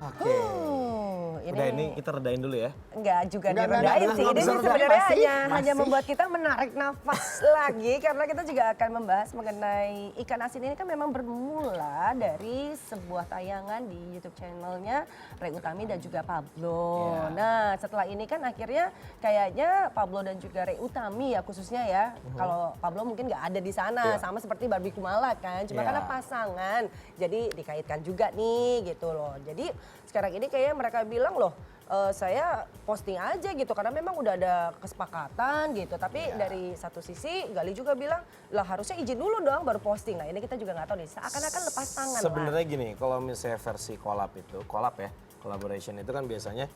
Oke. Udah ini kita redain dulu ya. Enggak juga Enggak, diredain sih. Ini bisa sih redam. sebenarnya hanya Masih. membuat kita menarik nafas lagi karena kita juga akan membahas mengenai ikan asin ini kan memang bermula dari sebuah tayangan di YouTube channelnya Ray Utami dan juga Pablo. Ya. Nah, setelah ini kan akhirnya kayaknya Pablo dan juga Ray Utami ya khususnya ya. Kalau Pablo mungkin nggak ada di sana sama seperti Barbie Kumala kan. Cuma Ya. karena pasangan jadi dikaitkan juga nih gitu loh. Jadi sekarang ini kayaknya mereka bilang loh saya posting aja gitu karena memang udah ada kesepakatan gitu. Tapi dari satu sisi Gali juga bilang lah harusnya izin dulu dong baru posting. Nah ini kita juga nggak tahu nih seakan-akan lepas tangan lah. Sebenarnya gini, kalau misalnya versi collab ya, collaboration itu kan biasanya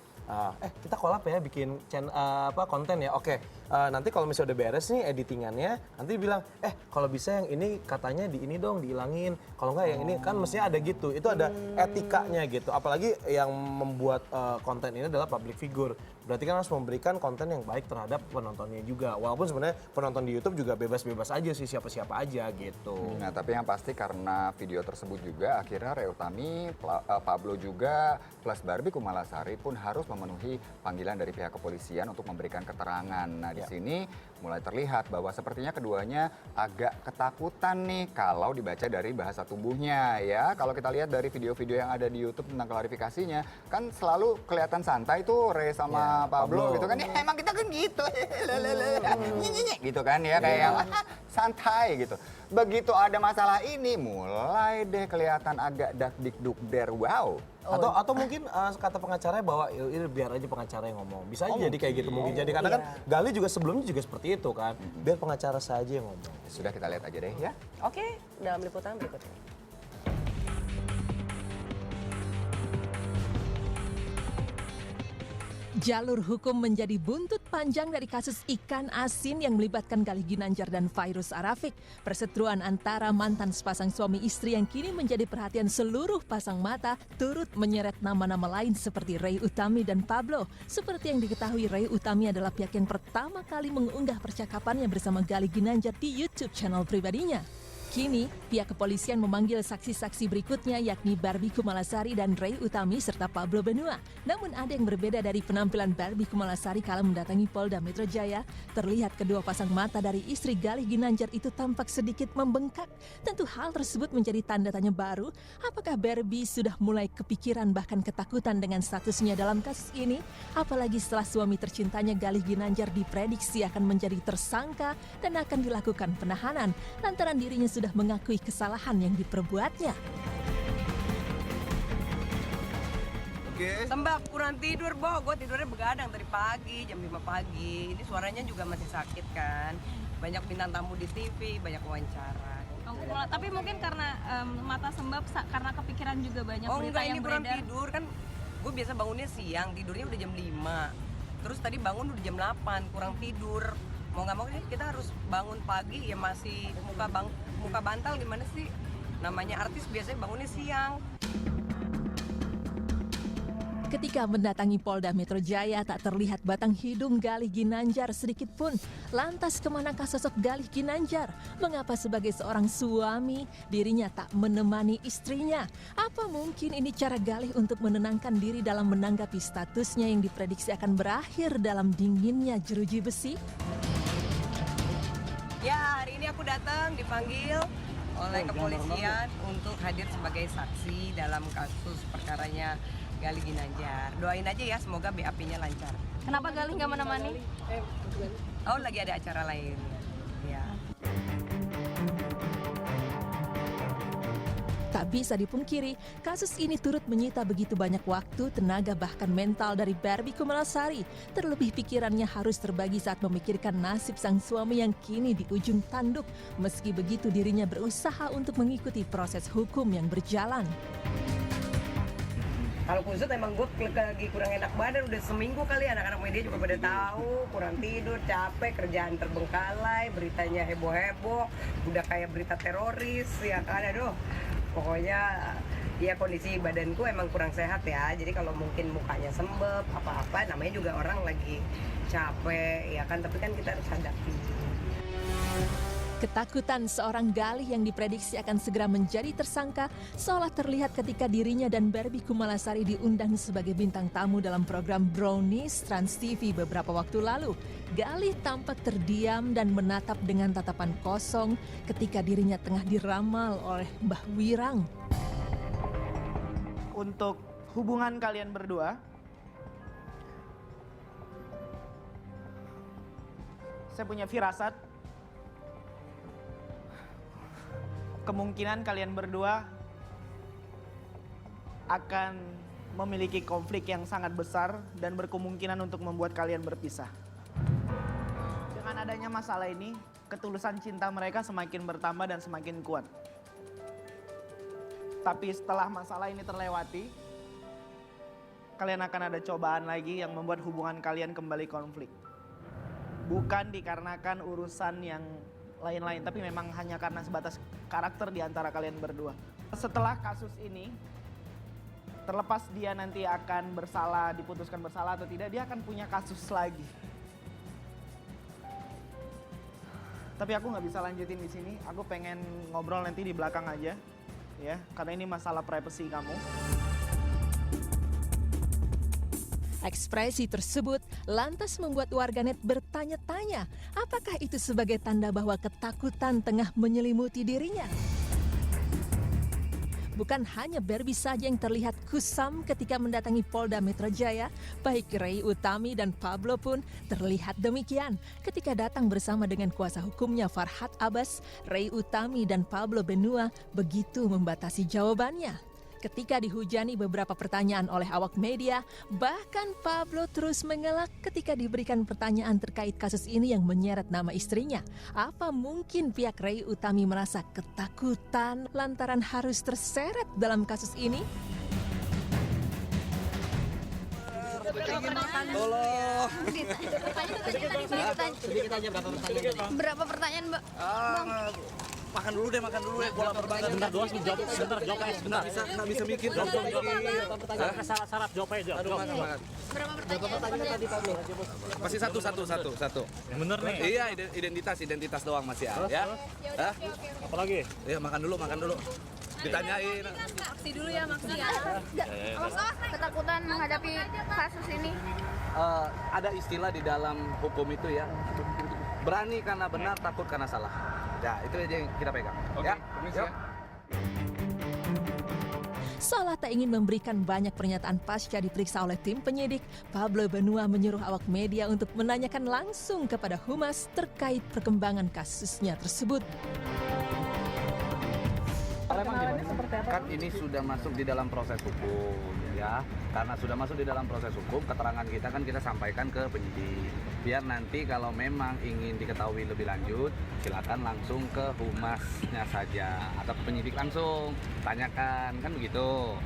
kita collab ya bikin konten ya. Oke, nanti kalau misalnya udah beres nih editingannya, nanti bilang kalau bisa yang ini katanya di ini dong dihilangin. Kalau enggak yang ini kan mestinya ada gitu. Itu ada etikanya gitu. Apalagi yang membuat konten ini adalah public figure. Berarti kan harus memberikan konten yang baik terhadap penontonnya juga. Walaupun sebenarnya penonton di YouTube juga bebas-bebas aja sih, siapa-siapa aja gitu. Nah, tapi yang pasti karena video tersebut juga akhirnya Ray Utami, Pablo juga, plus Barbie Kumalasari pun harus memenuhi panggilan dari pihak kepolisian untuk memberikan keterangan. Nah, di sini mulai terlihat bahwa sepertinya keduanya agak ketakutan nih kalau dibaca dari bahasa tubuhnya ya. Kalau kita lihat dari video-video yang ada di YouTube tentang klarifikasinya, kan selalu kelihatan santai tuh Ray sama Pablo gitu kan. Ya, emang kita kan gitu. Gitu kan ya kayak yang santai gitu. Begitu ada masalah ini mulai deh kelihatan agak dakdikdukder wow. Atau mungkin kata pengacaranya bahwa ini biar aja pengacara yang ngomong. Bisa aja jadi kayak gitu mungkin. Jadi karena kan Gali juga sebelumnya juga seperti itu kan. Biar pengacara saja yang ngomong. Sudah kita lihat aja deh ya. Oke, dalam liputan berikutnya. Jalur hukum menjadi buntut panjang dari kasus ikan asin yang melibatkan Galih Ginanjar dan Fairuz Arafik. Perseteruan antara mantan sepasang suami istri yang kini menjadi perhatian seluruh pasang mata turut menyeret nama-nama lain seperti Ray Utami dan Pablo. Seperti yang diketahui, Ray Utami adalah pihak yang pertama kali mengunggah percakapannya bersama Galih Ginanjar di YouTube channel pribadinya. Kini, pihak kepolisian memanggil saksi-saksi berikutnya yakni Barbie Kumalasari dan Ray Utami serta Pablo Benua. Namun ada yang berbeda dari penampilan Barbie Kumalasari kala mendatangi Polda Metro Jaya. Terlihat kedua pasang mata dari istri Galih Ginanjar itu tampak sedikit membengkak. Tentu hal tersebut menjadi tanda tanya baru. Apakah Barbie sudah mulai kepikiran bahkan ketakutan dengan statusnya dalam kasus ini? Apalagi setelah suami tercintanya Galih Ginanjar diprediksi akan menjadi tersangka dan akan dilakukan penahanan lantaran dirinya sudah mengakui kesalahan yang diperbuatnya. Sembab kurang tidur, gue tidurnya begadang dari pagi, jam 5 pagi. Ini suaranya juga masih sakit kan. Banyak bintang tamu di TV, banyak wawancara. Tapi mungkin karena mata Sembab karena kepikiran juga banyak berita Enggak, yang ini kurang beredar. tidur kan. Gue biasa bangunnya siang, tidurnya udah jam 5. Terus tadi bangun udah jam 8, kurang tidur. Mau nggak mau kita harus bangun pagi ya masih muka bantal gimana sih? Namanya artis biasanya bangunnya siang. Ketika mendatangi Polda Metro Jaya tak terlihat batang hidung Galih Ginanjar sedikit pun. Lantas kemanakah sosok Galih Ginanjar? Mengapa sebagai seorang suami dirinya tak menemani istrinya? Apa mungkin ini cara Galih untuk menenangkan diri dalam menanggapi statusnya yang diprediksi akan berakhir dalam dinginnya jeruji besi? Ya hari ini aku datang dipanggil oleh kepolisian untuk hadir sebagai saksi dalam kasus perkaranya Galih Ginanjar. Doain aja ya semoga BAP-nya lancar. Kenapa Galih nggak menemani? Oh lagi ada acara lain. Ya. Tak bisa dipungkiri, kasus ini turut menyita begitu banyak waktu, tenaga bahkan mental dari Barbie Kumalasari. Terlebih pikirannya harus terbagi saat memikirkan nasib sang suami yang kini di ujung tanduk. Meski begitu dirinya berusaha untuk mengikuti proses hukum yang berjalan. Kalau kusut emang gue lagi kurang enak badan udah seminggu kali anak-anak media juga pada tahu kurang tidur capek kerjaan terbengkalai beritanya heboh-heboh udah kayak berita teroris ya kan aduh pokoknya ya kondisi badanku emang kurang sehat ya jadi kalau mungkin mukanya sembab apa-apa namanya juga orang lagi capek ya kan tapi kan kita harus hadapi. Ketakutan seorang Galih yang diprediksi akan segera menjadi tersangka seolah terlihat ketika dirinya dan Barbie Kumalasari diundang sebagai bintang tamu dalam program Brownies Trans TV beberapa waktu lalu. Galih tampak terdiam dan menatap dengan tatapan kosong ketika dirinya tengah diramal oleh Mbah Wirang. Untuk hubungan kalian berdua, saya punya firasat kemungkinan kalian berdua akan memiliki konflik yang sangat besar dan berkemungkinan untuk membuat kalian berpisah. Dengan adanya masalah ini, ketulusan cinta mereka semakin bertambah dan semakin kuat. Tapi setelah masalah ini terlewati, kalian akan ada cobaan lagi yang membuat hubungan kalian kembali konflik. Bukan dikarenakan urusan yang lain-lain, tapi memang hanya karena sebatas karakter di antara kalian berdua. Setelah kasus ini, terlepas dia nanti akan bersalah, diputuskan bersalah atau tidak, dia akan punya kasus lagi. Tapi aku nggak bisa lanjutin di sini. Aku pengen ngobrol nanti di belakang aja, ya, karena ini masalah privasi kamu. Ekspresi tersebut lantas membuat warganet bertanya-tanya, apakah itu sebagai tanda bahwa ketakutan tengah menyelimuti dirinya? Bukan hanya Barbie saja yang terlihat kusam ketika mendatangi Polda Metro Jaya, baik Ray Utami dan Pablo pun terlihat demikian. Ketika datang bersama dengan kuasa hukumnya Farhad Abbas, Ray Utami dan Pablo Benua begitu membatasi jawabannya. Ketika dihujani beberapa pertanyaan oleh awak media, bahkan Pablo terus mengelak ketika diberikan pertanyaan terkait kasus ini yang menyeret nama istrinya. Apa mungkin pihak Ray Utami merasa ketakutan lantaran harus terseret dalam kasus ini? Sedikit aja berapa pertanyaan? Berapa pertanyaan, Mbak? Makan dulu ya, bola pertanyaan. Sebentar doang, jawab aja sebentar. Nggak bisa mikir, jawab. Syarat jawab aja. Berapa pertanyaan tadi, Pablo? Masih satu. Yang bener nih. Iya, identitas doang masih ya. Hah? Apa lagi? Iya, makan dulu. Ditanyain. Maksi dulu ya, maksi ya. Ketakutan menghadapi kasus ini. Ada istilah di dalam hukum itu ya. Berani karena benar, takut karena salah. Ya, itu aja yang kita pegang. Ya, permisi ya. Seolah tak ingin memberikan banyak pernyataan pasca diperiksa oleh tim penyidik, Pablo Benua menyuruh awak media untuk menanyakan langsung kepada Humas terkait perkembangan kasusnya tersebut. Kan ini sudah masuk di dalam proses hukum ya. Karena sudah masuk di dalam proses hukum, keterangan kita kan kita sampaikan ke penyidik. Biar nanti kalau memang ingin diketahui lebih lanjut, silakan langsung ke humasnya saja atau ke penyidik langsung. Tanyakan, kan begitu.